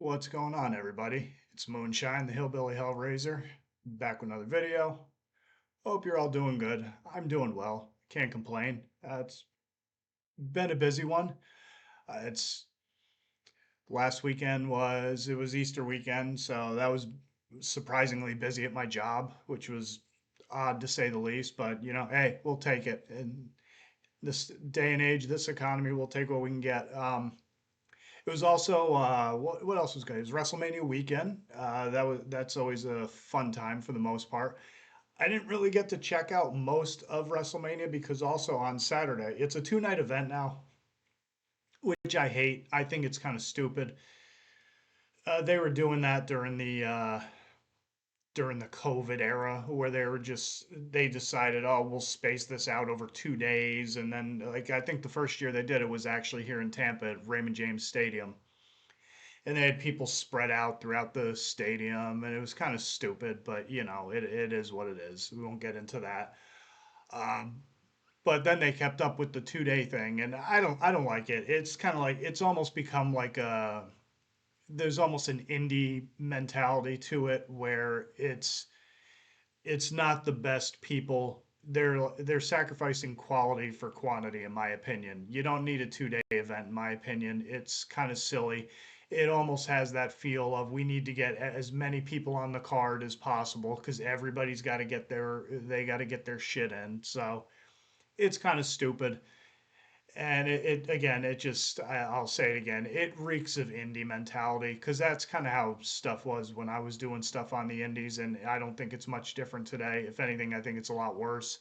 What's going on, everybody? It's Moonshine, the Hillbilly Hellraiser, back with another video. Hope you're all doing good. I'm doing well. Can't complain. It's been a busy one. It's last weekend was Easter weekend, so that was surprisingly busy at my job, which was odd to say the least. But hey, we'll take it. In this day and age, this economy, we'll take what we can get. It was also what else was good? It was WrestleMania weekend. That's always a fun time for the most part. I didn't really get to check out most of WrestleMania because also on Saturday it's a two-night event now, which I hate. I think it's kind of stupid. They were doing that during the COVID era where they decided, oh, we'll space this out over 2 days, and then like I think the first year they did it was actually here in Tampa at Raymond James Stadium, and they had people spread out throughout the stadium, and it was kind of stupid, but it is what it is. We won't get into that. Um, but then they kept up with the 2 day thing, and I don't like it. It's kind of like it's almost become like a there's almost an indie mentality to it where it's not the best people. They're sacrificing quality for quantity, in my opinion. You don't need a 2 day event, in my opinion. It's kind of silly. It almost has that feel of we need to get as many people on the card as possible because everybody's got to get their shit in. So it's kind of stupid. And it again, I'll say it again, it reeks of indie mentality because that's kind of how stuff was when I was doing stuff on the indies, and I don't think it's much different today. If anything, I think it's a lot worse,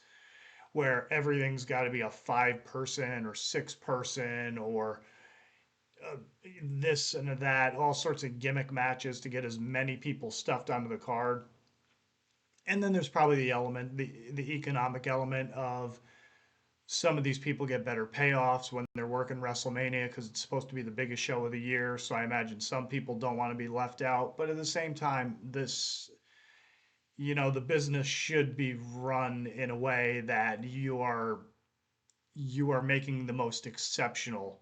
where everything's got to be a 5 person or 6 person or uh, this and that, all sorts of gimmick matches to get as many people stuffed onto the card. And then there's probably the economic element of some of these people get better payoffs when they're working WrestleMania because it's supposed to be the biggest show of the year. So I imagine some people don't want to be left out. But at the same time, the business should be run in a way that you are making the most exceptional.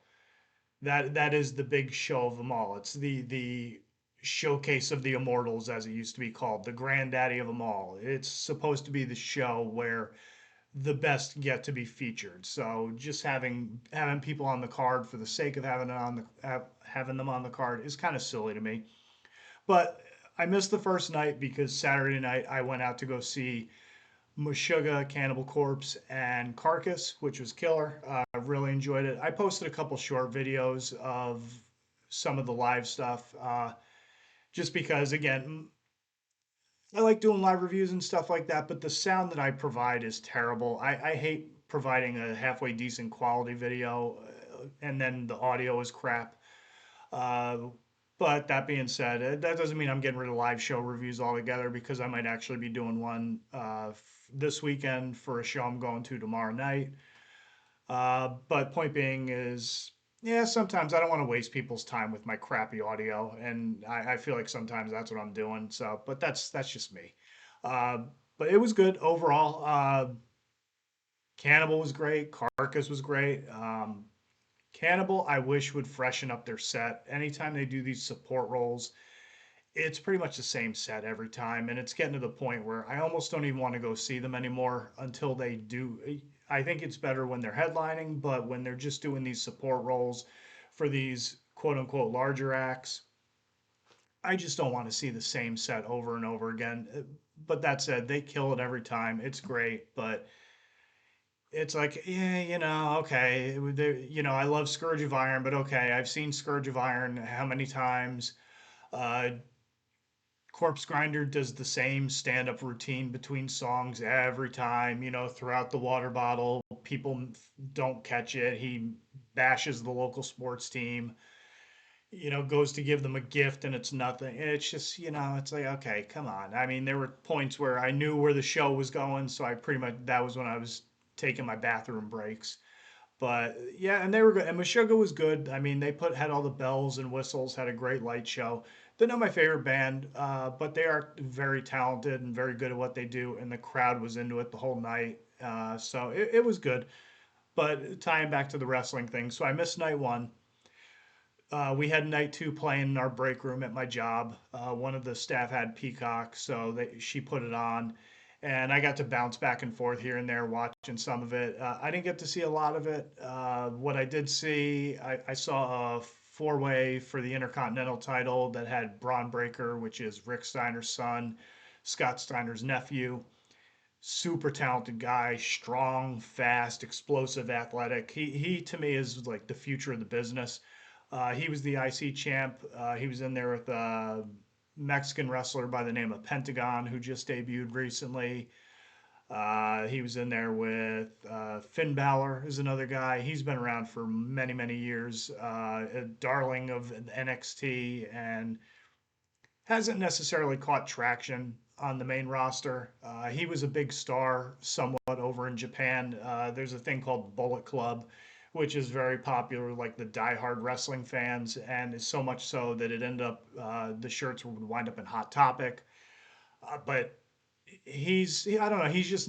That is the big show of them all. It's the showcase of the immortals, as it used to be called, the granddaddy of them all. It's supposed to be the show where the best get to be featured. So just having people on the card for the sake of having them on the card is kind of silly to me. But I missed the first night because Saturday night I went out to go see Meshuggah, Cannibal Corpse, and Carcass, which was killer. I really enjoyed it. I posted a couple short videos of some of the live stuff, just because, again, I like doing live reviews and stuff like that, but the sound that I provide is terrible. I hate providing a halfway decent quality video and then the audio is crap. Uh, but that being said, that doesn't mean I'm getting rid of live show reviews altogether because I might actually be doing one this weekend for a show I'm going to tomorrow night. But point being is, yeah, sometimes I don't want to waste people's time with my crappy audio, and I feel like sometimes that's what I'm doing. So, but that's just me. Uh, but it was good overall. Cannibal was great. Carcass was great. Cannibal, I wish would freshen up their set. Anytime they do these support roles, it's pretty much the same set every time, and it's getting to the point where I almost don't even want to go see them anymore until they do. I think it's better when they're headlining, but when they're just doing these support roles for these quote unquote larger acts, I just don't want to see the same set over and over again. But that said, they kill it every time. It's great, but it's like, yeah, okay. I love Scourge of Iron, but okay, I've seen Scourge of Iron how many times? Uh, Corpse Grinder does the same stand up routine between songs every time, throughout the water bottle. People don't catch it. He bashes the local sports team, goes to give them a gift and it's nothing. It's just, it's like, okay, come on. I mean, there were points where I knew where the show was going. So I pretty much, that was when I was taking my bathroom breaks. But yeah, and they were good. And Meshuggah was good. I mean, had all the bells and whistles, had a great light show. They're not my favorite band, but they are very talented and very good at what they do. And the crowd was into it the whole night. So it was good. But tying back to the wrestling thing, so I missed night one. We had night two playing in our break room at my job. One of the staff had Peacock, so she put it on, and I got to bounce back and forth here and there watching some of it. I didn't get to see a lot of it. What I did see, I saw a four-way for the Intercontinental title that had Braun Breaker, which is Rick Steiner's son, Scott Steiner's nephew. Super talented guy, strong, fast, explosive, athletic. He to me is like the future of the business. He was the IC champ. He was in there with a Mexican wrestler by the name of Pentagon, who just debuted recently. He was in there with Finn Balor is another guy. He's been around for many, many years. A darling of NXT and hasn't necessarily caught traction on the main roster. He was a big star somewhat over in Japan. There's a thing called Bullet Club, which is very popular, like the diehard wrestling fans, and is so much so that it ended up the shirts would wind up in Hot Topic. But I don't know, he's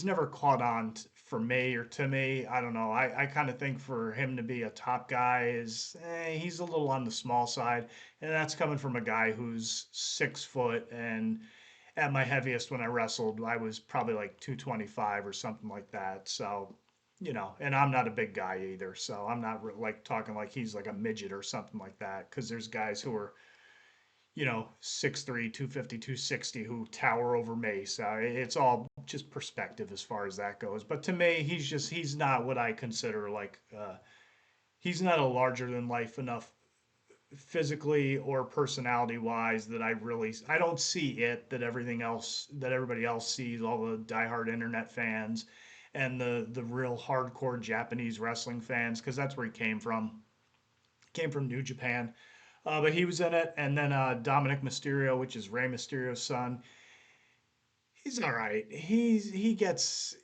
never caught on for me or to me. I don't know. I kind of think for him to be a top guy is he's a little on the small side, and that's coming from a guy who's 6 foot and at my heaviest when I wrestled, I was probably like 225 or something like that. So, and I'm not a big guy either. So I'm not like talking like he's like a midget or something like that. Because there's guys who are 6'3", 250, 260 who tower over me. So it's all just perspective as far as that goes. But to me, he's not what I consider like, he's not a larger than life enough physically or personality wise that I don't see it that everybody else sees, all the diehard internet fans and the real hardcore Japanese wrestling fans, because that's where he came from New Japan. But he was in it, and then Dominic Mysterio, which is Rey Mysterio's son, he's all right. He gets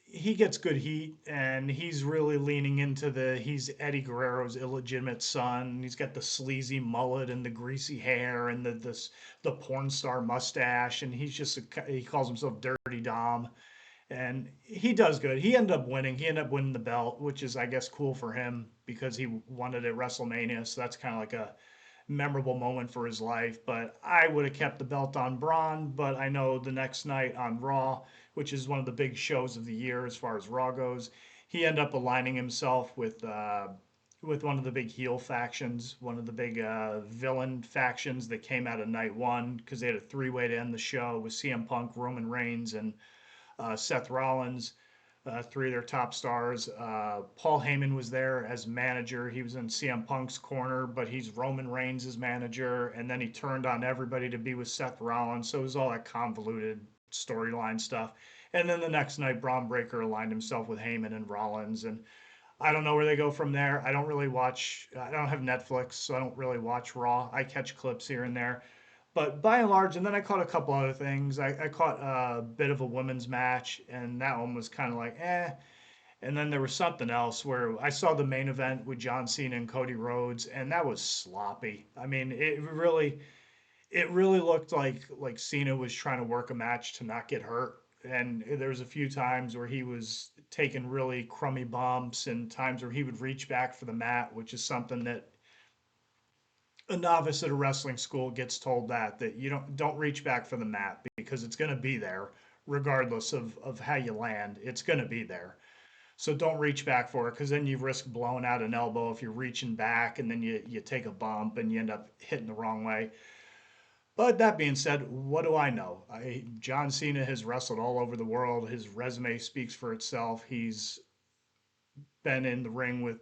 good heat, and he's really leaning into he's Eddie Guerrero's illegitimate son. He's got the sleazy mullet and the greasy hair and the porn star mustache, and he calls himself Dirty Dom, and he does good. He ended up winning. He ended up winning the belt, which is I guess cool for him because he won it at WrestleMania. So that's kind of like a memorable moment for his life. But I would have kept the belt on Braun. But I know the next night on Raw, which is one of the big shows of the year as far as Raw goes, he ended up aligning himself with one of the big heel factions, one of the big villain factions that came out of night one because they had a three-way to end the show with CM Punk, Roman Reigns, and Seth Rollins, three of their top stars. Paul Heyman was there as manager. He was in CM Punk's corner, but he's Roman Reigns' manager. And then he turned on everybody to be with Seth Rollins. So it was all that convoluted storyline stuff. And then the next night, Braun Breaker aligned himself with Heyman and Rollins. And I don't know where they go from there. I don't have Netflix, so I don't really watch Raw. I catch clips here and there. But by and large, and then I caught a couple other things. I caught a bit of a women's match, and that one was kind of like, eh. And then there was something else where I saw the main event with John Cena and Cody Rhodes, and that was sloppy. I mean, it really looked like Cena was trying to work a match to not get hurt. And there was a few times where he was taking really crummy bumps, and times where he would reach back for the mat, which is something that a novice at a wrestling school gets told that you don't reach back for the mat because it's going to be there regardless of how you land. It's going to be there. So don't reach back for it because then you risk blowing out an elbow if you're reaching back and then you take a bump and you end up hitting the wrong way. But that being said, what do I know? John Cena has wrestled all over the world. His resume speaks for itself. He's been in the ring with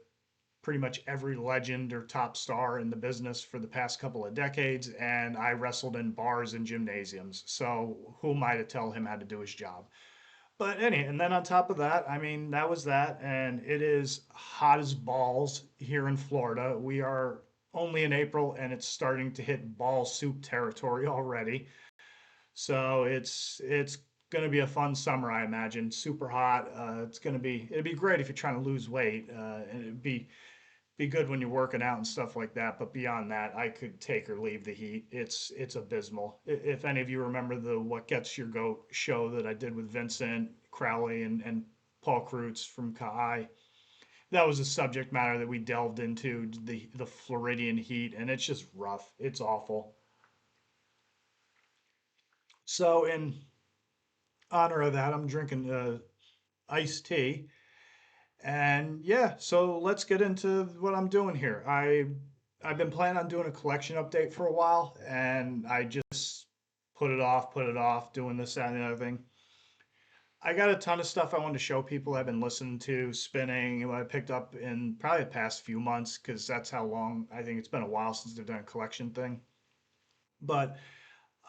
pretty much every legend or top star in the business for the past couple of decades, and I wrestled in bars and gymnasiums. So who am I to tell him how to do his job? But and then on top of that, I mean, that was that, and it is hot as balls here in Florida. We are only in April, and it's starting to hit ball soup territory already. So it's going to be a fun summer, I imagine. Super hot. It'd be great if you're trying to lose weight, and it'd be good when you're working out and stuff like that. But beyond that, I could take or leave the heat. It's abysmal. If any of you remember the "What Gets Your Goat" show that I did with Vincent Crowley and Paul Kreutz from Kai, that was a subject matter that we delved into, the Floridian heat, and it's just rough. It's awful. So in honor of that, I'm drinking iced tea. And yeah, so let's get into what I'm doing here. I've been planning on doing a collection update for a while, and I just put it off, doing this, that, and the other thing. I got a ton of stuff I wanted to show people I've been listening to, spinning, and what I picked up in probably the past few months, because that's how long I think it's been a while since they've done a collection thing. But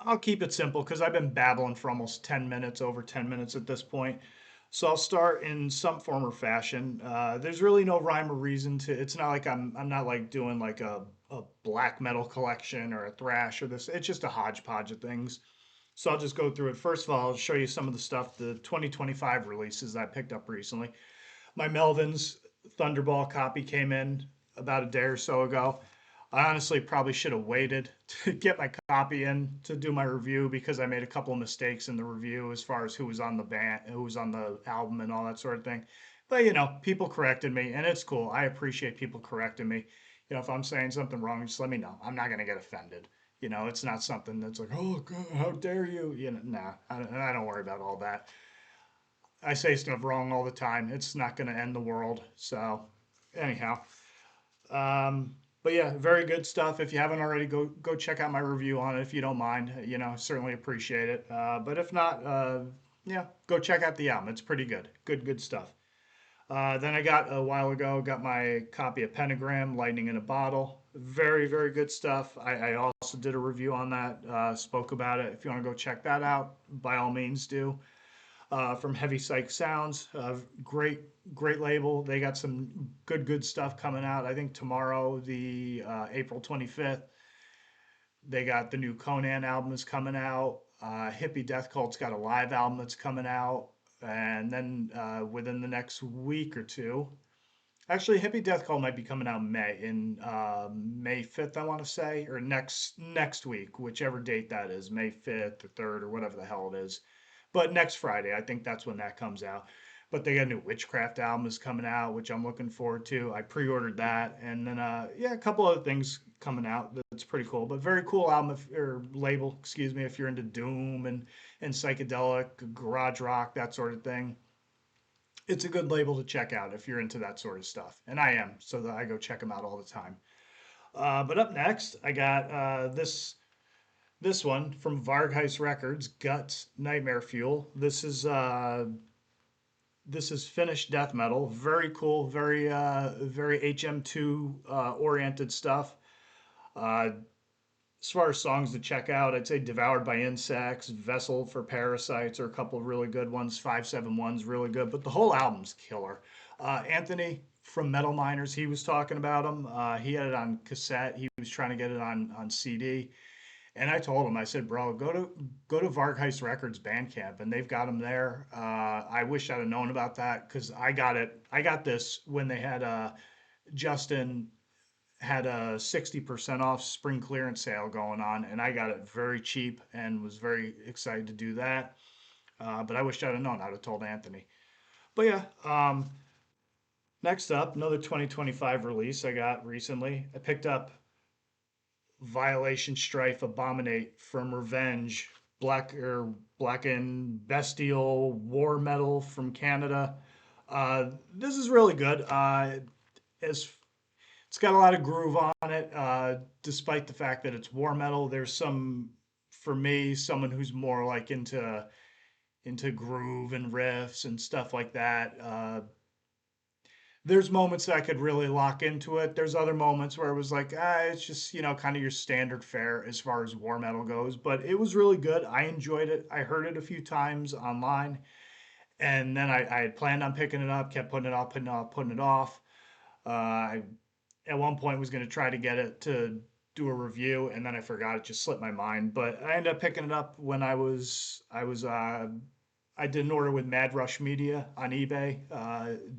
I'll keep it simple because I've been babbling for almost 10 minutes, over 10 minutes at this point. So I'll start in some form or fashion. There's really no rhyme or reason to. It's not like I'm not like doing like a black metal collection or a thrash or this. It's just a hodgepodge of things. So I'll just go through it. First of all, I'll show you some of the stuff, the 2025 releases I picked up recently. My Melvin's Thunderball copy came in about a day or so ago. I honestly probably should have waited to get my copy in to do my review because I made a couple of mistakes in the review as far as who was on the band, who was on the album, and all that sort of thing. But people corrected me, and it's cool. I appreciate people correcting me. If I'm saying something wrong, just let me know. I'm not gonna get offended. It's not something that's like, oh God, how dare you? Nah, I don't worry about all that. I say stuff wrong all the time. It's not gonna end the world. So, anyhow, but yeah, very good stuff. If you haven't already, go check out my review on it if you don't mind. Certainly appreciate it. But if not, yeah, go check out the album. It's pretty good. Good stuff. Then I got a while ago, got my copy of Pentagram, Lightning in a Bottle. Very good stuff. I also did a review on that, spoke about it. If you want to go check that out, by all means do. From Heavy Psych Sounds. Great label. They got some good stuff coming out. I think tomorrow, the April 25th, they got the new Conan album is coming out. Hippie Death Cult's got a live album that's coming out. And then within the next week or two, actually, Hippie Death Cult might be coming out May 5th, I want to say, or next week, whichever date that is, May 5th or 3rd or whatever the hell it is. But next Friday, I think that's when that comes out. But they got a new Witchcraft album is coming out, which I'm looking forward to. I pre-ordered that, and then yeah, a couple other things coming out that's pretty cool. But very cool album or label, excuse me, if you're into doom and psychedelic, garage rock, that sort of thing. It's a good label to check out if you're into that sort of stuff, and I am, so that I go check them out all the time. But up next, I got this one from Vargheist Records, Guts Nightmare Fuel. This is finished death metal. Very cool, very HM2 oriented stuff. Uh, as far as songs to check out, I'd say Devoured by Insects, Vessel for Parasites are a couple of really good ones. 571's really good, but the whole album's killer. Anthony from Metal Miners, he was talking about them. He had it on cassette. He was trying to get it on CD. And I told him, I said, bro, go to Vargheist Records Bandcamp, and they've got them there. I wish I'd have known about that because I got it. I got this when they had Justin had a 60% off spring clearance sale going on, and I got it very cheap and was very excited to do that. But I wish I'd have known. I'd have told Anthony. But yeah, next up, another 2025 release I got recently. I picked up Violation, Strife, Abominate from Revenge, Black and Bestial War Metal from Canada. This is really good. As It's got a lot of groove on it, despite the fact that it's war metal. There's for me, someone who's more like into groove and riffs and stuff like that. There's moments that I could really lock into it. There's other moments where it was like, it's just kind of your standard fare as far as war metal goes. But it was really good. I enjoyed it. I heard it a few times online, and then I had planned on picking it up, kept putting it off, putting it off. I at one point was going to try to get it to do a review, and then I forgot. It just slipped my mind. But I ended up picking it up when I did an order with Mad Rush Media on eBay.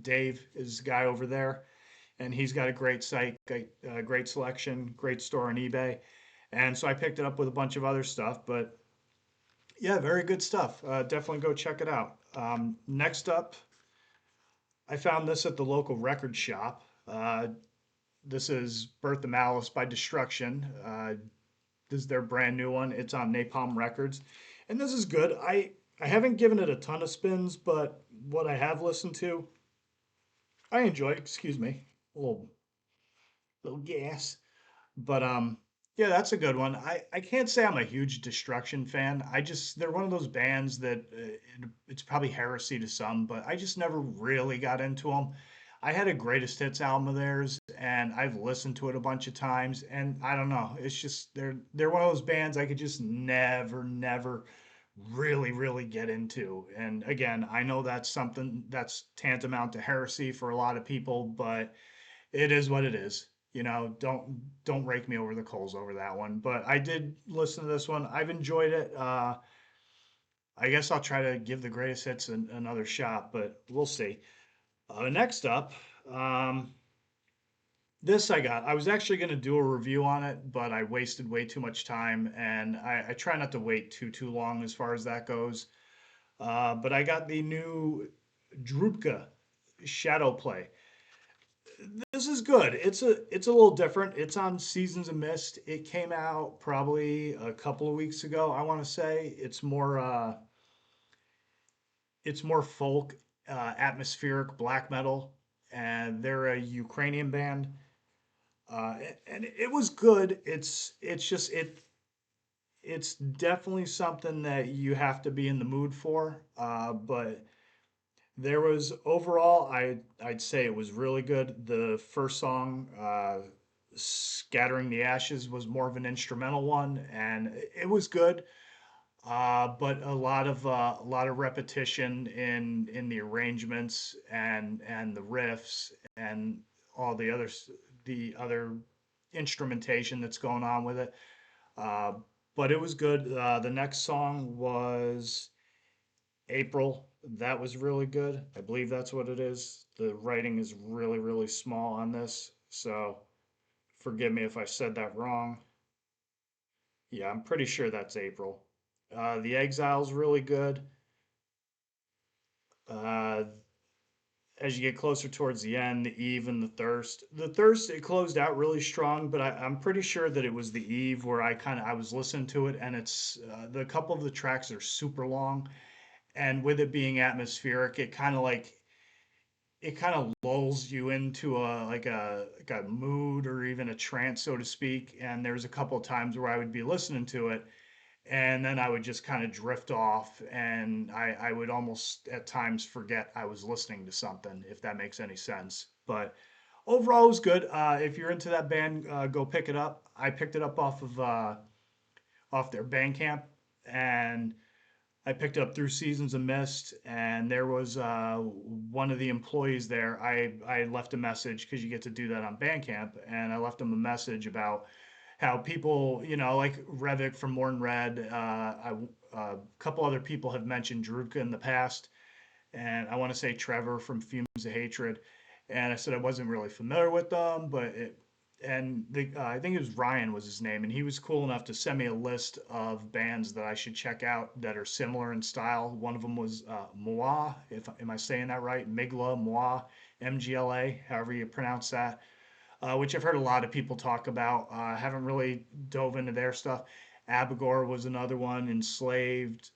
Dave is the guy over there, and he's got a great site, great selection, great store on eBay. And so I picked it up with a bunch of other stuff. But yeah, very good stuff. Definitely go check it out. Next up, I found this at the local record shop. This is Birth of Malice by Destruction. This is their brand new one. It's on Napalm Records, and this is good. I haven't given it a ton of spins, but what I have listened to, I enjoy. Excuse me, a little gas. But yeah, that's a good one. I can't say I'm a huge Destruction fan. I just they're one of those bands that it's probably heresy to some, but I just never really got into them. I had a greatest hits album of theirs, and I've listened to it a bunch of times, and I don't know. It's just they're one of those bands I could just never really get into. And again, I know that's something that's tantamount to heresy for a lot of people, but it is what it is. You know, don't rake me over the coals over that one. But I did listen to this one. I've enjoyed it. I guess I'll try to give the greatest hits another shot, but we'll see. Next up, um, this I got. I was actually going to do a review on it, but I wasted way too much time, and I try not to wait too long as far as that goes. But I got the new Drupka Shadow Play. This is good. It's a little different. It's on Seasons of Mist. It came out probably a couple of weeks ago, I want to say. It's more folk, atmospheric black metal, and they're a Ukrainian band. And it was good. It's definitely something that you have to be in the mood for. But there was overall, I'd say it was really good. The first song, "Scattering the Ashes," was more of an instrumental one, and it was good. But a lot of repetition in the arrangements and the riffs and all the other instrumentation that's going on with it. Uh, but it was good. The next song was April. That was really good. I believe that's what it is. The writing is really small on this, so forgive me if I said that wrong. Yeah, I'm pretty sure that's April. The Exile's really good. Uh, as you get closer towards the end, the Eve and the Thirst. The Thirst it closed out really strong, but I'm pretty sure that it was the Eve where I was listening to it, and it's the couple of the tracks are super long, and with it being atmospheric, it kind of lulls you into like a mood or even a trance, so to speak. And there's a couple of times where I would be listening to it, and then I would just kind of drift off, and I would almost at times forget I was listening to something, if that makes any sense. But overall, it was good. If you're into that band, go pick it up. I picked it up off their Bandcamp, and I picked it up through Seasons of Mist, and there was one of the employees there. I left a message because you get to do that on Bandcamp, and I left him a message about how people, you know, like Revik from Morn Red, a couple other people have mentioned Drupka in the past, and I want to say Trevor from Fumes of Hatred. And I said I wasn't really familiar with them, I think it was Ryan was his name, and he was cool enough to send me a list of bands that I should check out that are similar in style. One of them was Moa, if am I saying that right? Migla, Moa, MGLA, however you pronounce that, which I've heard a lot of people talk about. I haven't really dove into their stuff. Abigor was another one, Enslaved.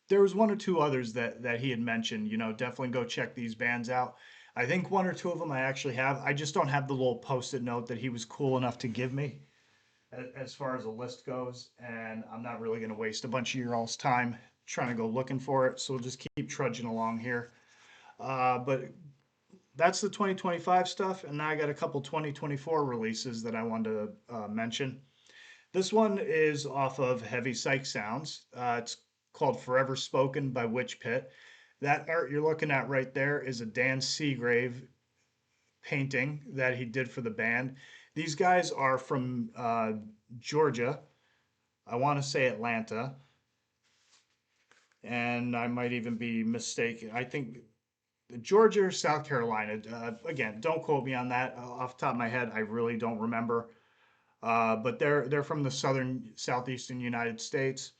There was one or two others that he had mentioned. You know, definitely go check these bands out. I think one or two of them I actually have. I just don't have the little post-it note that he was cool enough to give me as far as a list goes, and I'm not really going to waste a bunch of your all's time trying to go looking for it. So we'll just keep trudging along here. But that's the 2025 stuff, and now I got a couple 2024 releases that I wanted to mention. This one is off of Heavy Psych Sounds. It's called Forever Spoken by Witch Pit. That art you're looking at right there is a Dan Seagrave painting that he did for the band. These guys are from Georgia. I want to say Atlanta, and I might even be mistaken. I think Georgia or South Carolina. Again, don't quote me on that. Off the top of my head, I really don't remember. But they're from the southeastern United States.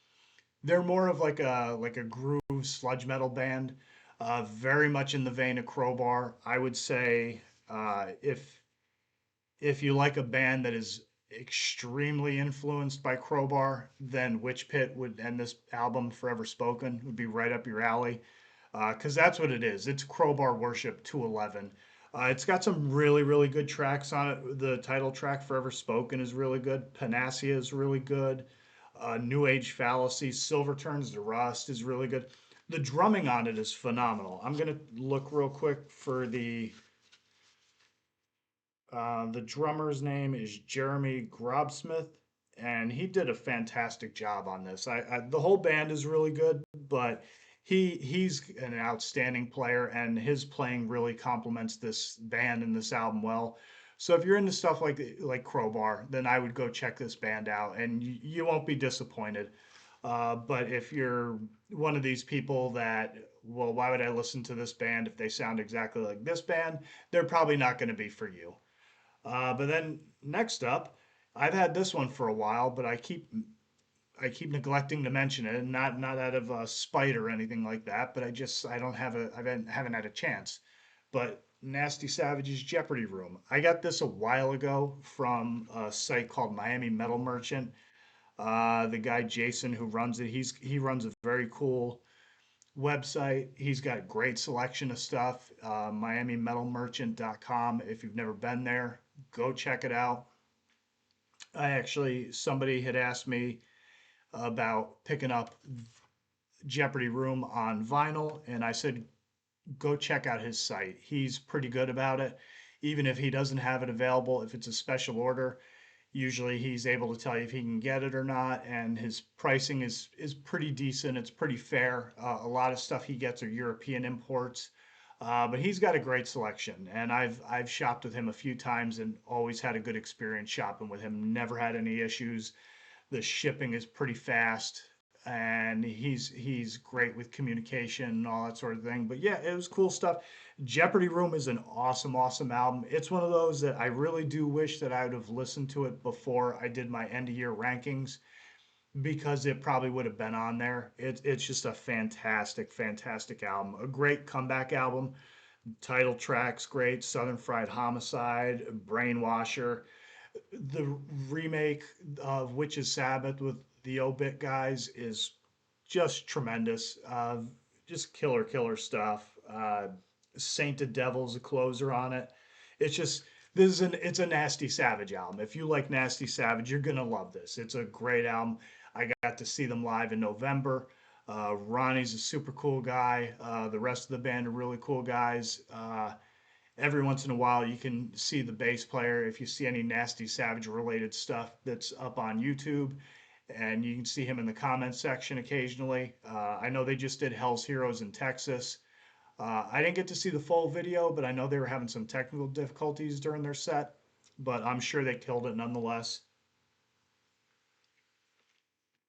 They're more of like a groove sludge metal band. Very much in the vein of Crowbar. I would say if you like a band that is extremely influenced by Crowbar, then Witch Pit would and this album Forever Spoken would be right up your alley. Because that's what it is. It's Crowbar Worship 211. It's got some really, really good tracks on it. The title track, Forever Spoken, is really good. Panacea is really good. New Age Fallacy, Silver Turns to Rust is really good. The drumming on it is phenomenal. I'm going to look real quick for the drummer's name is Jeremy Grobsmith, and he did a fantastic job on this. The whole band is really good, but he's an outstanding player, and his playing really complements this band and this album well. So if you're into stuff like Crowbar, then I would go check this band out, and you won't be disappointed. But if you're one of these people that, well, why would I listen to this band if they sound exactly like this band? They're probably not going to be for you. But then next up, I've had this one for a while, but I keep neglecting to mention it, and not out of spite or anything like that, but I don't have a I haven't had a chance. But Nasty Savage's Jeopardy Room. I got this a while ago from a site called Miami Metal Merchant. The guy Jason who runs it, he runs a very cool website. He's got great selection of stuff. MiamiMetalMerchant.com. If you've never been there, go check it out. Somebody had asked me about picking up Jeopardy Room on vinyl, and I said, go check out his site. He's pretty good about it. Even if he doesn't have it available, if it's a special order, usually he's able to tell you if he can get it or not, and his pricing is pretty decent. It's pretty fair. A lot of stuff he gets are European imports, but he's got a great selection, and I've shopped with him a few times and always had a good experience shopping with him. Never had any issues. The shipping is pretty fast, and he's great with communication and all that sort of thing. But yeah, it was cool stuff. Jeopardy Room is an awesome, awesome album. It's one of those that I really do wish that I would have listened to it before I did my end of year rankings because it probably would have been on there. It's just a fantastic, fantastic album. A great comeback album. Title tracks great. Southern Fried Homicide, Brainwasher, the remake of Witch's Sabbath with the Obit guys is just tremendous. Just killer, killer stuff. Sainted Devil's a closer on it. It's just it's a Nasty Savage album. If you like Nasty Savage, you're gonna love this. It's a great album. I got to see them live in November. Ronnie's a super cool guy. The rest of the band are really cool guys. Every once in a while you can see the bass player if you see any Nasty Savage related stuff that's up on YouTube, and you can see him in the comment section occasionally. I know they just did Hell's Heroes in Texas. I didn't get to see the full video, but I know they were having some technical difficulties during their set, but I'm sure they killed it nonetheless.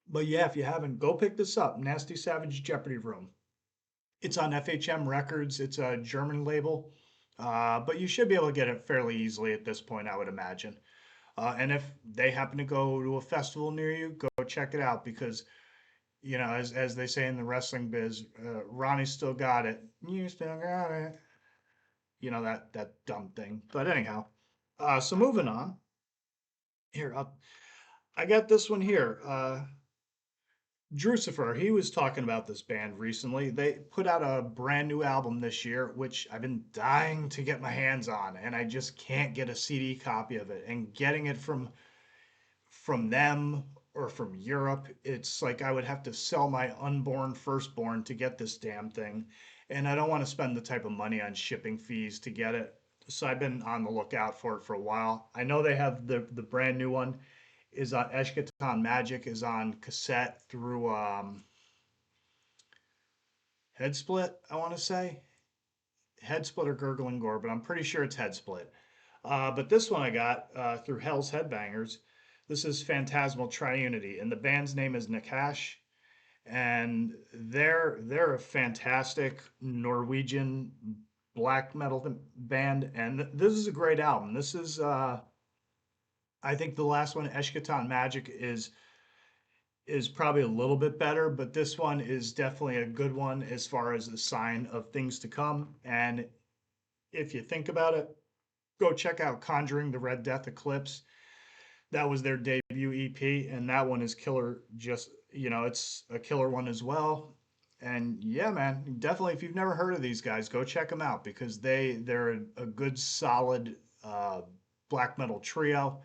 But yeah, if you haven't, go pick this up. Nasty Savage Jeopardy Room. It's on FHM Records. It's a German label, but you should be able to get it fairly easily at this point, I would imagine. And if they happen to go to a festival near you, go check it out because, as they say in the wrestling biz, Ronnie still got it. You still got it. That dumb thing. But anyhow, so moving on. Here, I got this one here. Drucifer, he was talking about this band recently. They put out a brand new album this year, which I've been dying to get my hands on, and I just can't get a CD copy of it. And getting it from them or from Europe, it's like I would have to sell my unborn firstborn to get this damn thing. And I don't want to spend the type of money on shipping fees to get it. So I've been on the lookout for it for a while. I know they have the brand new one is on Eshkatan Magic is on cassette through Headsplit, I want to say. Headsplit or Gurgling Gore, but I'm pretty sure it's Headsplit. But this one I got through Hell's Headbangers. This is Phantasmal Triunity, and the band's name is Nakash, and they're a fantastic Norwegian black metal band, and this is a great album. This is I think the last one, Eshkatan Magic, is is probably a little bit better, but this one is definitely a good one as far as a sign of things to come. And if you think about it, go check out Conjuring the Red Death Eclipse. That was their debut EP, and that one is killer. Just, it's a killer one as well. And yeah, man, definitely if you've never heard of these guys, go check them out because they're a good solid uh, black metal trio.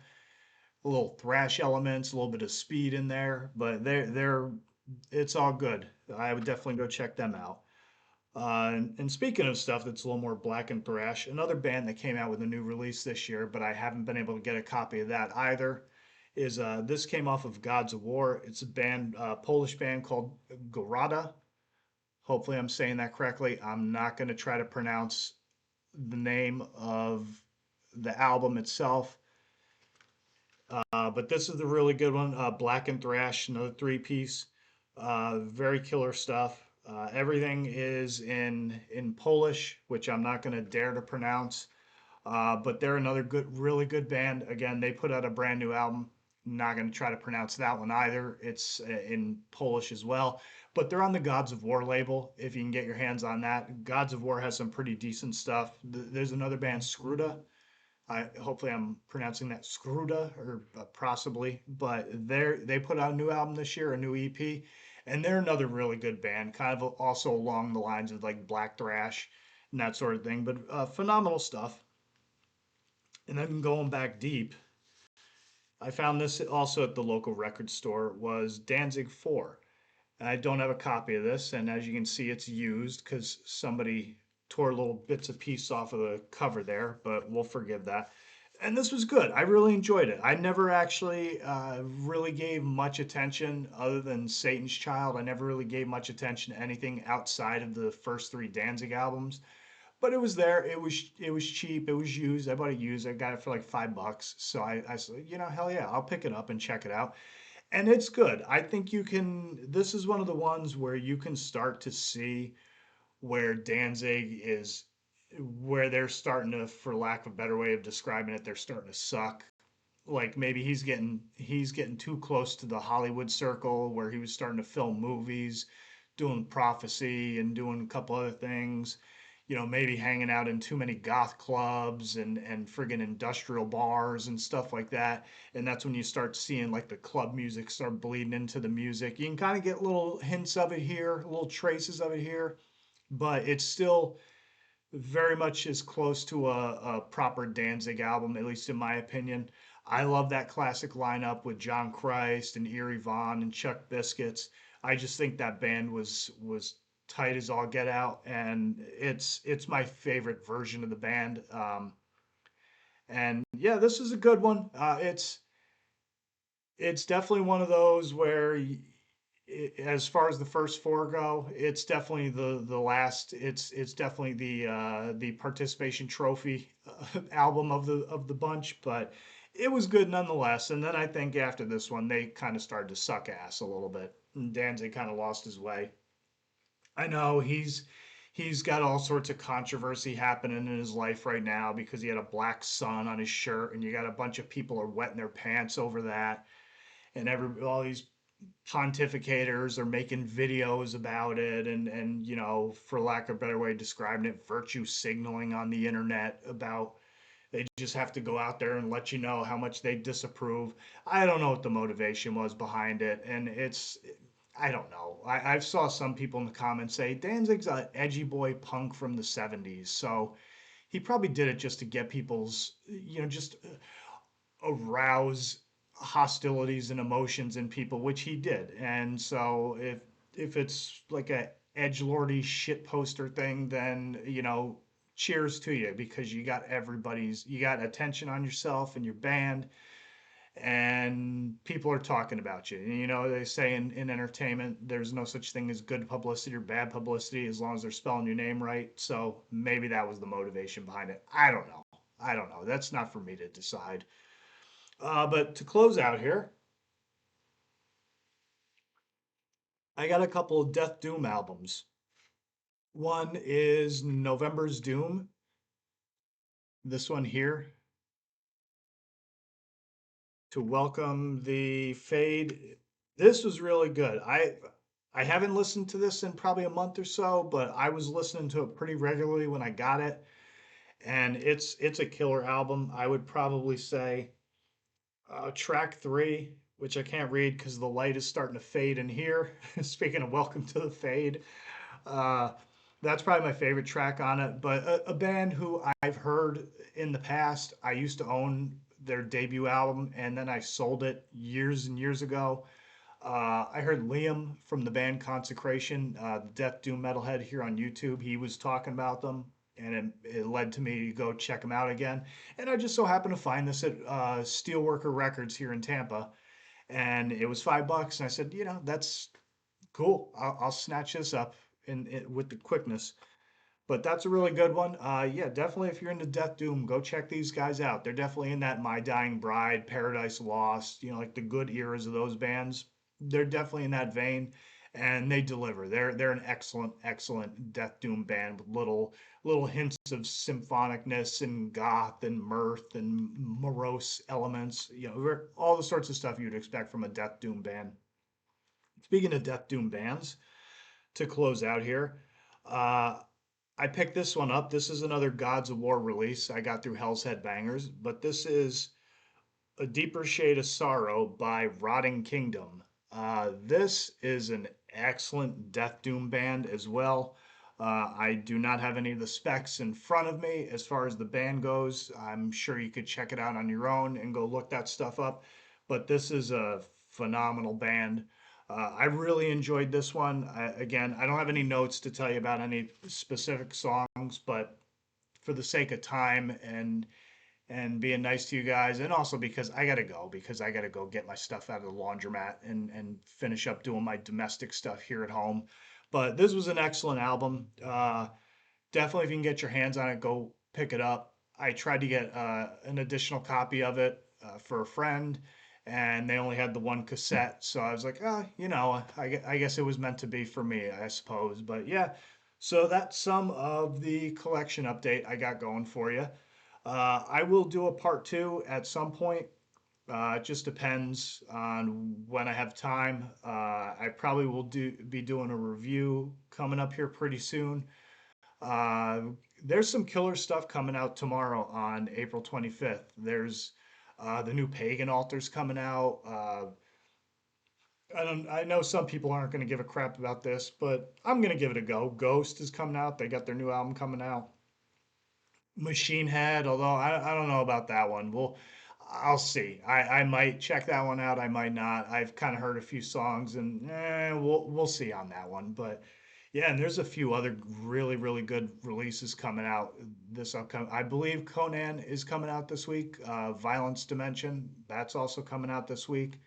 A little thrash elements, a little bit of speed in there, but they're it's all good. I would definitely go check them out. And speaking of stuff that's a little more black and thrash, another band that came out with a new release this year, but I haven't been able to get a copy of that either, is this came off of Gods of War. It's a band, Polish band called Gorada. Hopefully, I'm saying that correctly. I'm not going to try to pronounce the name of the album itself, but this is the really good one. Black and Thrash, another three piece. Very killer stuff. Everything is in Polish, which I'm not going to dare to pronounce. But they're another good, really good band. Again, they put out a brand new album. Not going to try to pronounce that one either. It's in Polish as well. But they're on the Gods of War label. If you can get your hands on that, Gods of War has some pretty decent stuff. There's another band, Scruda. Hopefully I'm pronouncing that Scruda or possibly, but they put out a new album this year, a new EP, and they're another really good band, kind of also along the lines of like Black Thrash and that sort of thing, but phenomenal stuff. And then going back deep, I found this also at the local record store was Danzig 4. And I don't have a copy of this, and as you can see, it's used because somebody tore little bits of piece off of the cover there, but we'll forgive that. And this was good. I really enjoyed it. I never actually really gave much attention, other than Satan's Child. I never really gave much attention to anything outside of the first three Danzig albums. But it was there. It was cheap. It was used. I bought it used. I got it for like $5. So I said, hell yeah, I'll pick it up and check it out. And it's good. I think you can. This is one of the ones where you can start to see where Danzig is, where they're starting to, for lack of a better way of describing it, they're starting to suck. Like maybe he's getting too close to the Hollywood circle where he was starting to film movies, doing prophecy and doing a couple other things. Maybe hanging out in too many goth clubs and friggin' industrial bars and stuff like that. And that's when you start seeing like the club music start bleeding into the music. You can kind of get little hints of it here, little traces of it here, but it's still very much as close to a proper Danzig album, at least in my opinion. I love that classic lineup with John Christ and Eerie Von and Chuck Biscuits. I just think that band was tight as all get out, and it's my favorite version of the band. And yeah, this is a good one. It's definitely one of those where as far as the first four go, it's definitely the last. It's definitely the participation trophy album of the bunch, but it was good nonetheless. And then I think after this one, they kind of started to suck ass a little bit. And Danzig kind of lost his way. I know he's got all sorts of controversy happening in his life right now because he had a black sun on his shirt, and you got a bunch of people are wetting their pants over that, and all these pontificators are making videos about it, and for lack of a better way of describing it, virtue signaling on the internet about they just have to go out there and let you know how much they disapprove. I don't know what the motivation was behind it, and I don't know. I've saw some people in the comments say Danzig's an edgy boy punk from the 70s, so he probably did it just to get people's, just arouse hostilities and emotions in people, which he did. And so if it's like a edge lordy shit poster thing, then cheers to you because you got attention on yourself and your band, and people are talking about you. And they say in entertainment, there's no such thing as good publicity or bad publicity as long as they're spelling your name right. So maybe that was the motivation behind it. I don't know. I don't know. That's not for me to decide. But to close out here, I got a couple of Death Doom albums. One is November's Doom. This one here, to welcome the fade This was really good. I haven't listened to this in probably a month or so, but I was listening to it pretty regularly when I got it, and it's a killer album. I would probably say track three, which I can't read because the light is starting to fade in here. Speaking of Welcome to the Fade, uh, that's probably my favorite track on it. But a band who I've heard in the past, I used to own their debut album, and then I sold it years and years ago. I heard Liam from the band Consecration, the Death Doom Metalhead here on YouTube. He was talking about them, and it led to me to go check them out again. And I just so happened to find this at Steelworker Records here in Tampa, and it was $5. And I said, that's cool. I'll snatch this up with the quickness. But that's a really good one. Yeah, definitely if you're into Death Doom, go check these guys out. They're definitely in that My Dying Bride, Paradise Lost, like the good eras of those bands. They're definitely in that vein, and they deliver. They're an excellent Death Doom band with little hints of symphonicness and goth and mirth and morose elements. All the sorts of stuff you'd expect from a Death Doom band. Speaking of Death Doom bands, to close out here, uh, I picked this one up. This is another Gods of War release I got through Hell's Head Bangers, but this is A Deeper Shade of Sorrow by Rotting Kingdom. This is an excellent Death Doom band as well. I do not have any of the specs in front of me as far as the band goes. I'm sure you could check it out on your own and go look that stuff up. But this is a phenomenal band. I really enjoyed this one. Again, I don't have any notes to tell you about any specific songs, but for the sake of time and being nice to you guys, and also because I gotta go get my stuff out of the laundromat and finish up doing my domestic stuff here at home. But this was an excellent album. Definitely, if you can get your hands on it, go pick it up. I tried to get an additional copy of it for a friend, and they only had the one cassette. So I was like, I guess it was meant to be for me, I suppose. But yeah, so that's some of the collection update I got going for you. I will do a part two at some point. It just depends on when I have time. I probably will be doing a review coming up here pretty soon. Uh, there's some killer stuff coming out tomorrow on April 25th. There's the new Pagan Altars coming out. I know some people aren't going to give a crap about this, but I'm going to give it a go. Ghost is coming out. They got their new album coming out. Machine Head, although I don't know about that one. I'll see. I might check that one out. I might not. I've kind of heard a few songs, and we'll see on that one. But yeah, and there's a few other really good releases coming out this upcoming. I believe Conan is coming out this week. Violence Dimension, that's also coming out this week.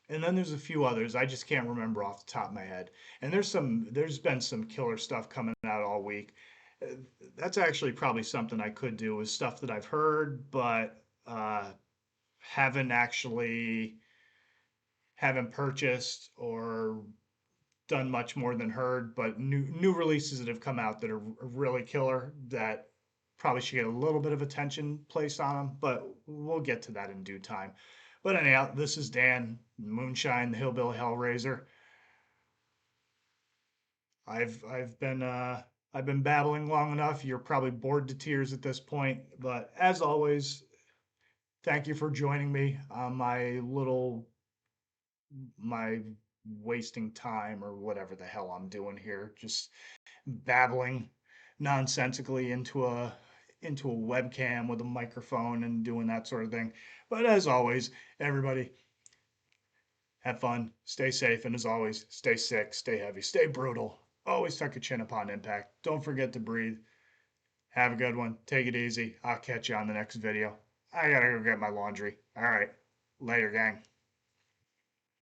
And then there's a few others I just can't remember off the top of my head. And there's been some killer stuff coming out all week. Uh, That's actually probably something I could do with stuff that I've heard, but haven't actually haven't purchased or done much more than heard. But new releases that have come out that are really killer that probably should get a little bit of attention placed on them. But we'll get to that in due time. But anyhow, this is Dan Moonshine, the Hillbilly Hellraiser. I've been babbling long enough. You're probably bored to tears at this point, but as always, thank you for joining me on my wasting time or whatever the hell I'm doing here, just babbling nonsensically into a webcam with a microphone and doing that sort of thing. But as always, everybody, have fun, stay safe, and as always, stay sick, stay heavy, stay brutal. Always tuck your chin upon impact. Don't forget to breathe. Have a good one. Take it easy. I'll catch you on the next video. I gotta go get my laundry. All right. Later, gang.